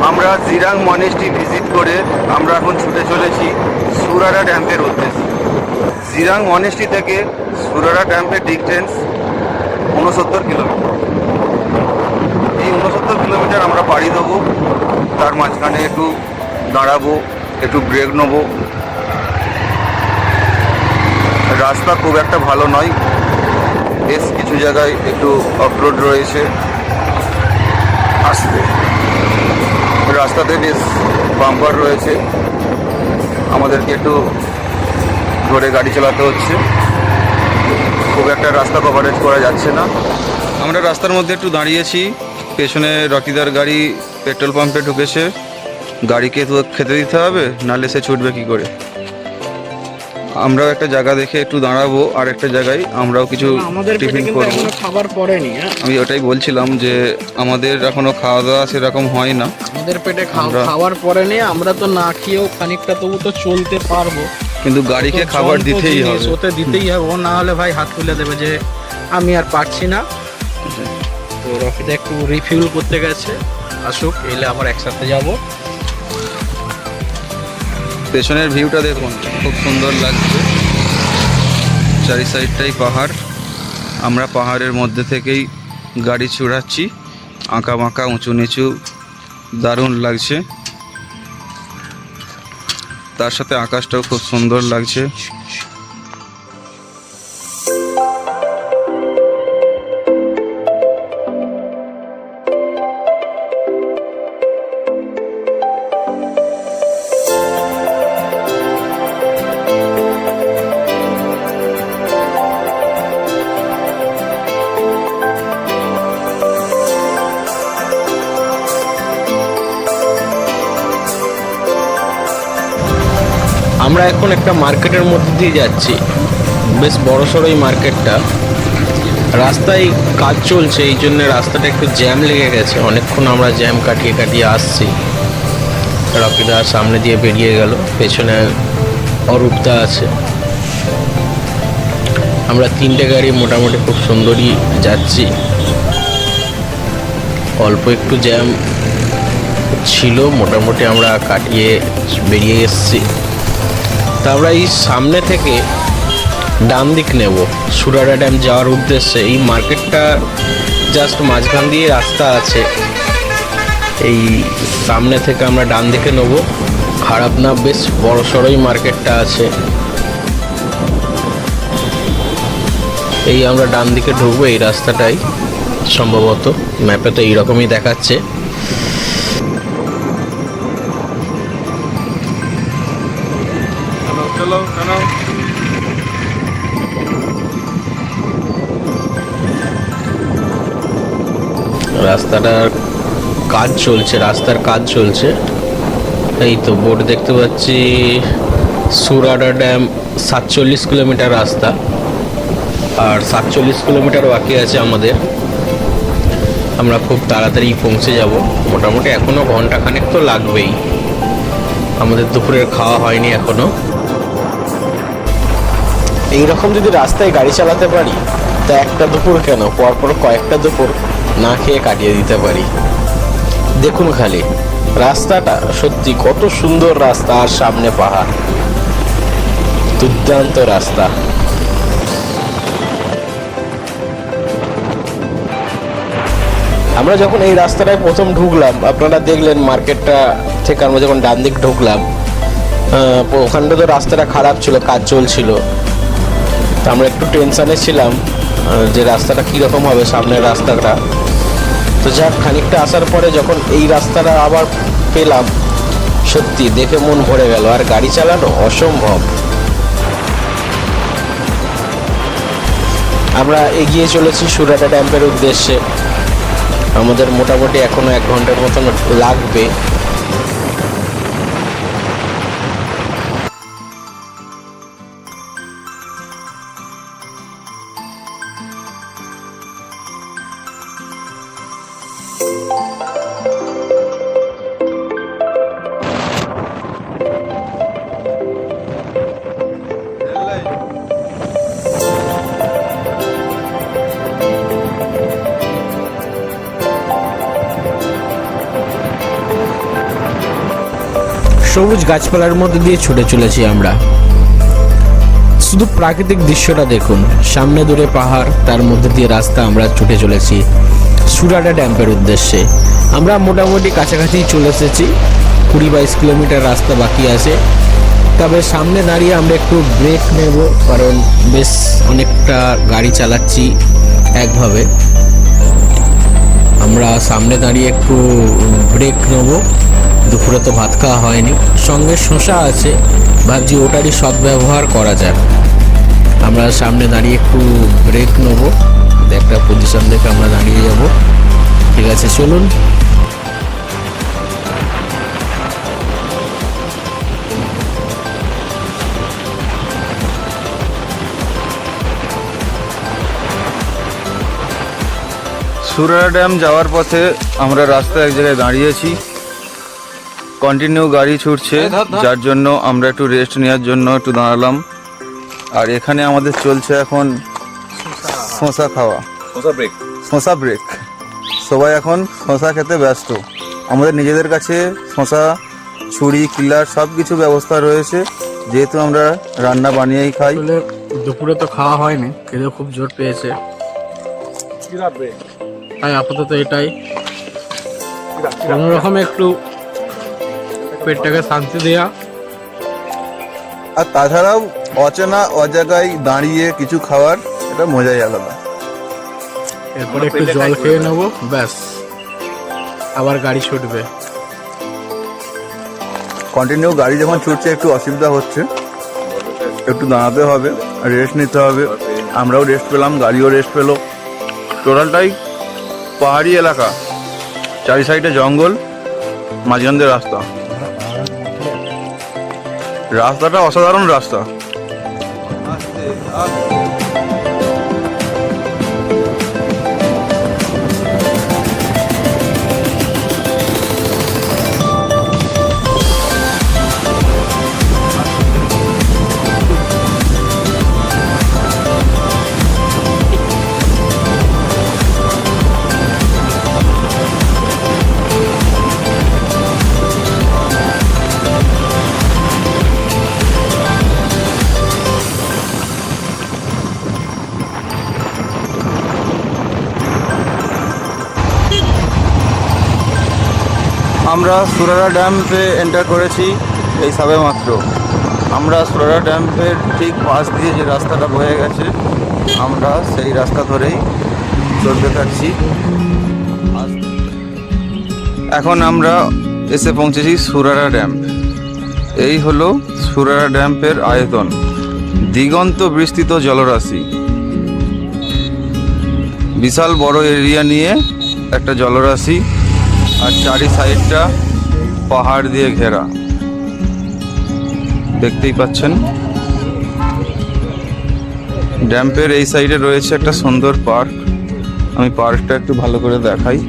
আমরা Jirang monastery visit করে আমরা এখন ছুটে চলেছি সুরারা ড্যামের উদ্দেশ্যে। জিরাং মনেস্ট্রি থেকে সুরারা ড্যামের ডিস্টেন্স 69 কিলোমিটার। এই 69 কিলোমিটার আমরা পাড়ি দেবো, তার মাঝখানে একটু দাঁড়াবো, একটু ব্রেক নেবো। রাস্তা খুব একটা ভালো নয়, বেশ কিছু জায়গায় একটু অফরোড রয়েছে। আসতে রাস্তাতে বেশ বাম্পার রয়েছে, আমাদেরকে একটু ধরে গাড়ি চালাতে হচ্ছে, খুব একটা রাস্তা কভারেজ করা যাচ্ছে না। আমরা রাস্তার মধ্যে একটু দাঁড়িয়েছি, পেছনে রকিদার গাড়ি পেট্রোল পাম্পে ঢুকেছে। গাড়িকে তো খেতে দিতে হবে, নাহলে সে ছুটবে কী করে। আমরাও একটা জায়গা দেখে একটু দাঁড়াবো, আর একটা জায়গায় আমরাও কিছু টিফিন করবো। খাবার পড়েনি, আমি ওটাই বলছিলাম যে আমাদের এখনো খাওয়া দাওয়া সেরকম হয় না, আমাদের পেটে খাবার পড়েনি। আমরা তো না খেয়েও খানিকটা তবু তো চলতে পারবো, কিন্তু গাড়িকে খাবার দিতেই হবে, ওতে দিতেই হবে। ও না হলে ভাই হাত তুলে দেবে যে আমি আর পারছি না। তো রফিদা একটু রিফিউল করতে গেছে, আসুক, এলে আবার একসাথে যাব। পেছনের ভিউটা দেখুন, খুব সুন্দর লাগছে, চারি সাইডটাই পাহাড়। আমরা পাহাড়ের মধ্যে থেকেই গাড়ি ছুড়াচ্ছি, আঁকা বাঁকা উঁচু নিচু, দারুণ লাগছে। তার সাথে আকাশটাও খুব সুন্দর লাগছে। আমরা এখন একটা মার্কেটের মধ্যে দিয়ে যাচ্ছি, বেশ বড়সড় এই মার্কেটটা। রাস্তায় কাজ চলছে, এই জন্য রাস্তাটা একটু জ্যাম লেগে গেছে। অনেকক্ষণ আমরা জ্যাম কাটিয়ে কাটিয়ে আসছি। রকিদা সামনে দিয়ে বেরিয়ে গেল, পেছনে অরূপদা আছে। আমরা তিনটে গাড়ি মোটামুটি খুব সুন্দরই যাচ্ছি। অল্প একটু জ্যাম ছিল, মোটামুটি আমরা কাটিয়ে বেরিয়ে এসেছি। তা আমরা এই সামনে থেকে ডান দিক নেব সুরারা ড্যাম যাওয়ার উদ্দেশ্যে। এই মার্কেটটা জাস্ট মাঝখান দিয়ে রাস্তা আছে, এই সামনে থেকে আমরা ডান দিকে নেব। খারাপ না, বেশ বড় সড়োই মার্কেটটা আছে। এই আমরা ডান দিকে ঢুকবো, এই রাস্তাটাই সম্ভবত, ম্যাপে তো এইরকমই দেখাচ্ছে। রাস্তাটার কাজ চলছে, রাস্তার কাজ চলছে। এই তো বোর্ড দেখতে পাচ্ছি, সুরাডা ড্যাম 47 কিলোমিটার রাস্তা, আর 47 কিলোমিটার বাকি আছে আমাদের। আমরা খুব তাড়াতাড়ি পৌঁছে যাব। মোটামুটি এখনও ঘন্টাখানেক তো লাগবেই, আমাদের দুপুরের খাওয়া হয়নি এখনও। এইরকম যদি রাস্তায় গাড়ি চালাতে পারি তা একটা দুপুর কেন, পরপর কয়েকটা দুপুর না খেয়ে কাটিয়ে দিতে পারি। দেখুন খালি রাস্তাটা, সত্যি কত সুন্দর রাস্তা, আর সামনে পাহাড়, দুর্দান্ত রাস্তা। আমরা যখন এই রাস্তাটায় প্রথম ঢুকলাম, আপনারা দেখলেন মার্কেটটা থেকে আমরা যখন ডান দিক ঢুকলাম, ওখানটা তো রাস্তাটা খারাপ ছিল, কাজ চলছিল। তো আমরা একটু টেনশানে ছিলাম যে রাস্তাটা কীরকম হবে, সামনের রাস্তাটা। তো যাক, খানিকটা আসার পরে যখন এই রাস্তাটা আবার পেলাম, সত্যি দেখে মন ভরে গেল, আর গাড়ি চালানো অসম্ভব। আমরা এগিয়ে চলেছি সুরাটা ড্যামের উদ্দেশ্যে। আমাদের মোটামুটি এখনো 1 ঘন্টার মতন লাগবে। সবুজ গাছপালার মধ্যে দিয়ে ছুটে চলেছি আমরা। শুধু প্রাকৃতিক দৃশ্যটা দেখুন, সামনে দূরে পাহাড়, তার মধ্যে দিয়ে রাস্তা। আমরা ছুটে চলেছি সুরাটা ড্যামের উদ্দেশ্যে। আমরা মোটামুটি কাছাকাছি চলে এসেছি, 20-22 কিলোমিটার রাস্তা বাকি আছে। তবে সামনে দাঁড়িয়ে আমরা একটু ব্রেক নেব, কারণ বেশ অনেকটা গাড়ি চালাচ্ছি একভাবে। আমরা সামনে দাঁড়িয়ে একটু ব্রেক নেব, দুপুরে তো ভাত খাওয়া হয়নি, সঙ্গে শসা আছে, ভাবছি ওটারই সদ্ব্যবহার করা যাক। আমরা সামনে দাঁড়িয়ে একটু ব্রেক নেব, একটা পজিশন দেখে আমরা দাঁড়িয়ে যাব। ঠিক আছে, চলুন। সুরারা ড্যাম যাওয়ার পথে আমরা রাস্তায় এক জায়গায় দাঁড়িয়েছি, কন্টিনিউ গাড়ি ছুটছে, যার জন্য আমরা একটু রেস্ট নেওয়ার জন্য একটু দাঁড়ালাম। আর এখানে আমাদের চলছে এখন শসা খাওয়া, শসা ব্রেক। সবাই এখন শসা খেতে ব্যস্ত। আমাদের নিজেদের কাছে শসা, ছুরি, কিলার সব কিছু ব্যবস্থা রয়েছে, যেহেতু আমরা রান্না বানিয়েই খাই। দুপুরে তো খাওয়া হয়নি, খেতেও খুব জোর পেয়েছে, তাই আপাতত এটাই কোনোরকম একটু পেটটাকে শান্তি দেয়া। আর তাছাড়াও অচেনা অজায়গায় দাঁড়িয়ে কিছু খাওয়ার এটা মজাই আলাদা। এরপরে একটু জল খেয়ে নেবো, ব্যাস আবার গাড়ি ছুটবে। কন্টিনিউ গাড়ি যখন ছুটছে একটু অসুবিধা হচ্ছে, একটু দাঁড়াতে হবে, রেস্ট নিতে হবে। আমরাও রেস্ট পেলাম, গাড়িও রেস্ট পেলো। টোটালটাই পাহাড়ি এলাকা, চারি সাইডে জঙ্গল, মাঝখান দিয়ে রাস্তা। রাস্তাটা অসাধারণ রাস্তা। আমরা সুরারা ড্যামে এন্টার করেছি এই সবে মাত্র। আমরা সুরারা ড্যামের ঠিক পাশ দিয়ে যে রাস্তাটা বয়ে গেছে, আমরা সেই রাস্তা ধরেই চলতে থাকছি। এখন আমরা এসে পৌঁছেছি সুরারা ড্যাম। এই হলো সুরারা ড্যামের আয়তন, দিগন্ত বিস্তৃত জলরাশি, বিশাল বড় এরিয়া নিয়ে একটা জলরাশি, আর চারি সাইডটা পাহাড় দিয়ে ঘেরা, দেখতেই পাচ্ছেন। ড্যামের এই সাইডে রয়েছে একটা সুন্দর পার্ক, আমি পার্কটা একটু ভালো করে দেখাই।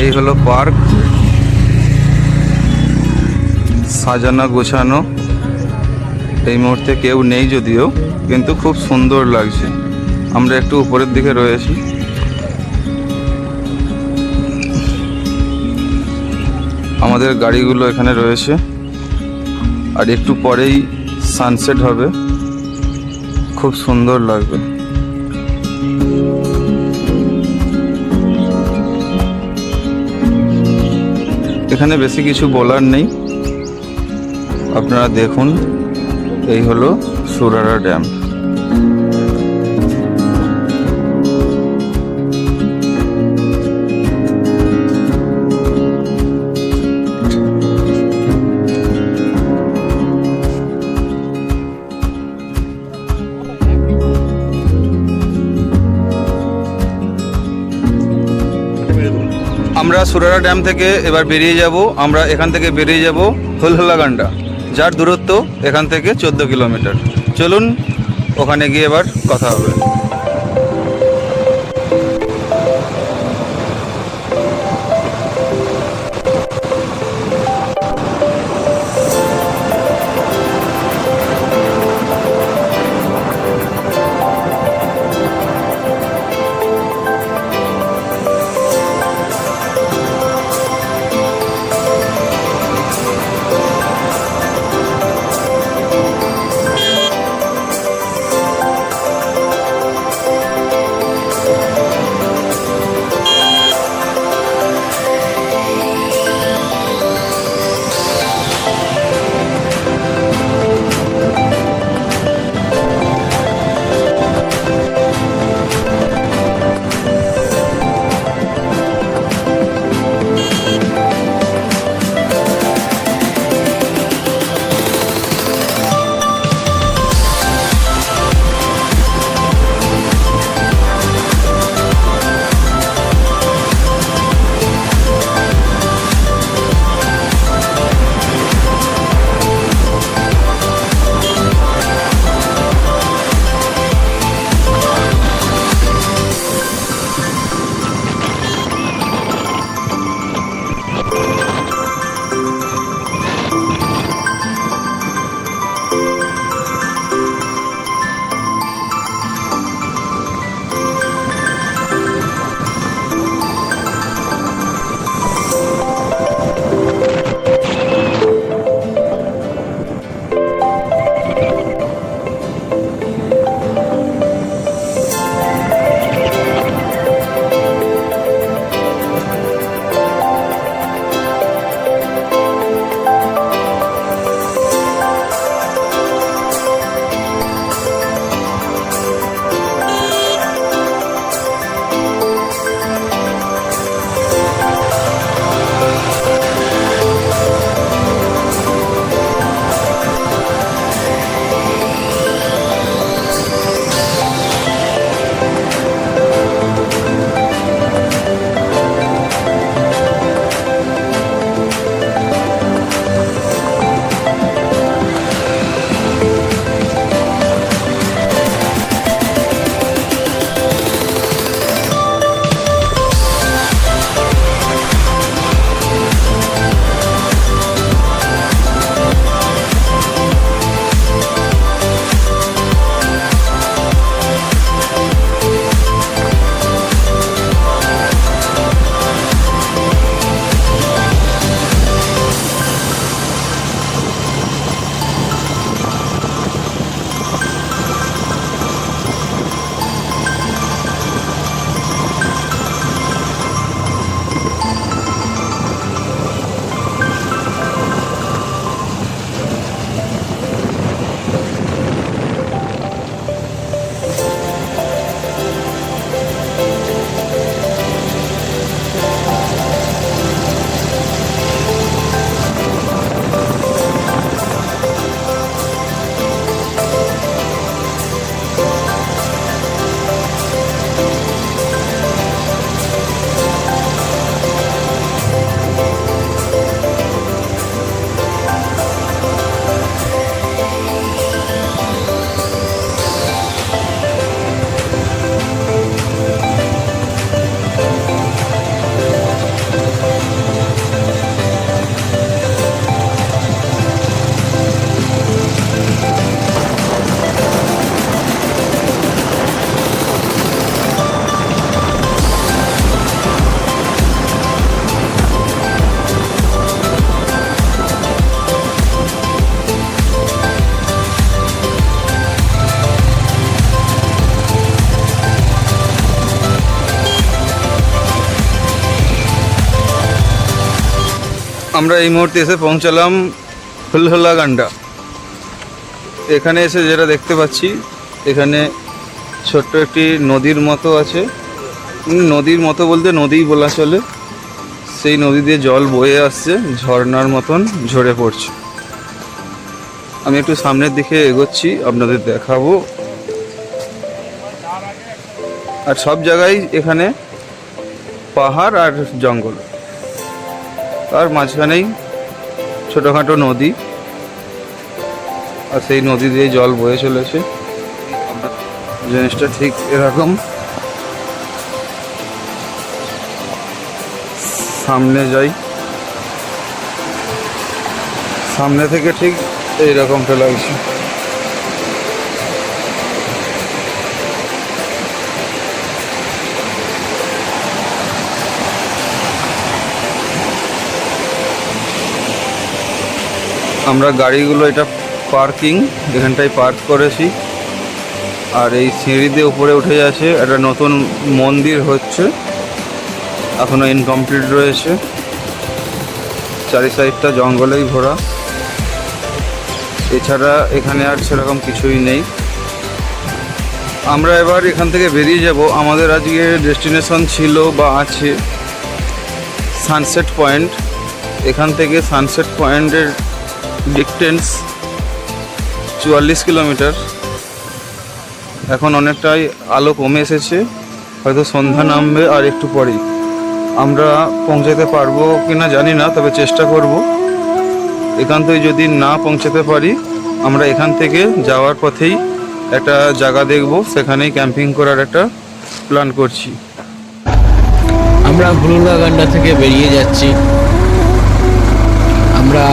এই হলো পার্ক, সাজানো গোছানো। এই মুহূর্তে কেউ নেই যদিও, কিন্তু খুব সুন্দর লাগছে। আমরা একটু উপরের দিকে রয়েছি। আমাদের গাড়িগুলো এখানে রয়েছে, আর একটু পরেই সানসেট হবে, খুব সুন্দর লাগবে। এখানে বেশি কিছু বলার নেই, আপনারা দেখুন। এই হলো সুরারা ড্যাম। আমরা সুরারা ড্যাম থেকে এবার বেরিয়ে যাব। আমরা এখান থেকে বেরিয়ে যাব হুলহুলাগান্ডা, যার দূরত্ব এখান থেকে 14 কিলোমিটার। চলুন ওখানে গিয়ে এবার কথা হবে। আমরা এই মুহূর্তে এসে পৌঁছালাম হুলহুলা গান্ডা। এখানে এসে যেটা দেখতে পাচ্ছি, এখানে ছোট্ট একটি নদীর মতো আছে। নদীর মতো বলতে নদীই বলা চলে। সেই নদী দিয়ে জল বয়ে আসছে, ঝর্ণার মতন ঝরে পড়ছে। আমি একটু সামনের দিকে এগোচ্ছি, আপনাদের দেখাবো। আর সব জায়গায় এখানে পাহাড় আর জঙ্গল, তার মাঝখানেই ছোটোখাটো নদী, আর সেই নদী দিয়ে জল বয়ে চলেছে। জিনিসটা ঠিক এরকম। সামনে যাই, সামনে থেকে ঠিক এইরকমটা লাগছে। আমরা গাড়িগুলো এটা পার্কিং, এখানটায় পার্ক করেছি। আর এই সিঁড়ি দিয়ে উপরে উঠে যাচ্ছে। একটা নতুন মন্দির হচ্ছে, এখনো ইনকমপ্লিট রয়েছে। চারি সাইডটা জঙ্গলেই ভরা, এছাড়া এখানে আর সেরকম কিছুই নেই। আমরা এবার এখান থেকে বেরিয়ে যাব। আমাদের আজকে ডেস্টিনেশন ছিল বা আছে সানসেট পয়েন্ট। এখান থেকে সানসেট পয়েন্টের ডিস্টেন্স 44 কিলোমিটার। এখন অনেকটাই আলো কমে এসেছে, হয়তো সন্ধ্যা নামবে আর একটু পরেই। আমরা পৌঁছাতে পারবো কিনা জানি না, তবে চেষ্টা করব। এখান থেকে যদি না পৌঁছাতে পারি, আমরা এখান থেকে যাওয়ার পথেই একটা জায়গা দেখব, সেখানেই ক্যাম্পিং করার একটা প্ল্যান করছি। আমরা হুলহুলা গান্ডা থেকে বেরিয়ে যাচ্ছি। আমরা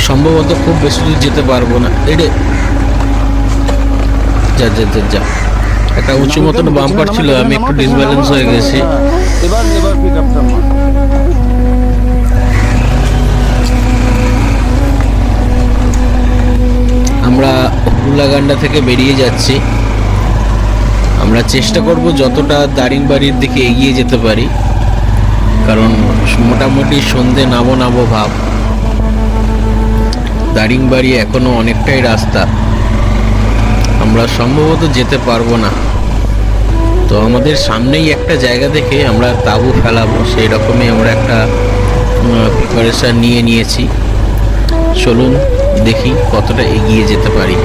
সম্ভবত খুব বেশি দূর যেতে পারবো না। এডে যা যা যা যা, একটা উঁচু মতন বাম্পার ছিল, আমি একটু ডিসব্যালেন্স হয়ে গেছি। এবার পিক আপটা আমরা হুলহুলা গান্ডা থেকে বেরিয়ে যাচ্ছি। আমরা চেষ্টা করব যতটা দারিংবাড়ির দিকে এগিয়ে যেতে পারি, কারণ মোটামুটি সন্ধে নামো নামো ভাব। দারিংবাড়ি এখনো অনেকটাই রাস্তা, আমরা সম্ভবত যেতে পারবো না। তো আমাদের সামনেই একটা জায়গা দেখে আমরা তাঁবু ফেলাবো, সেই রকমই আমরা একটা প্রিপারেশন নিয়েছি। চলুন দেখি কতটা এগিয়ে যেতে পারি।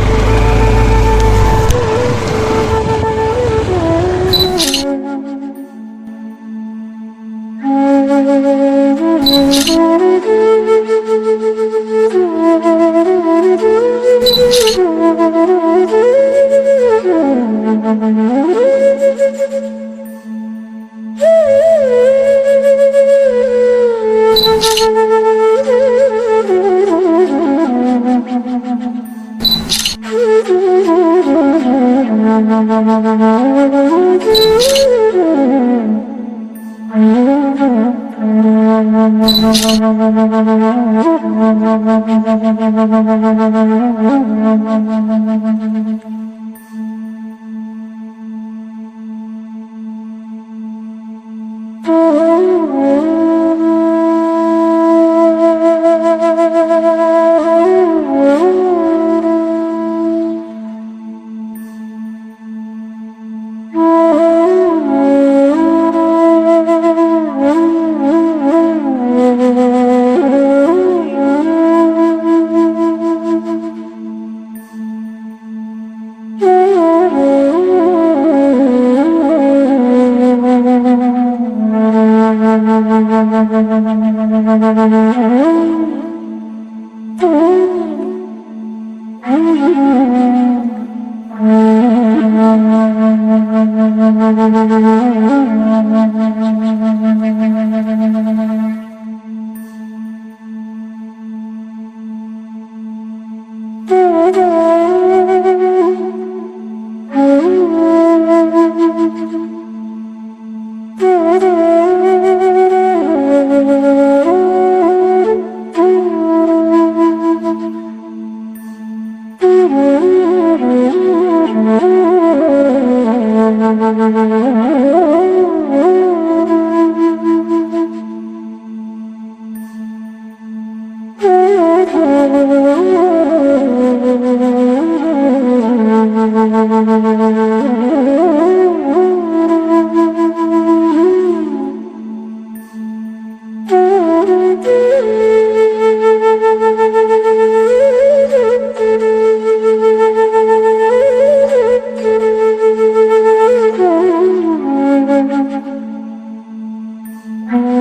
Thank you.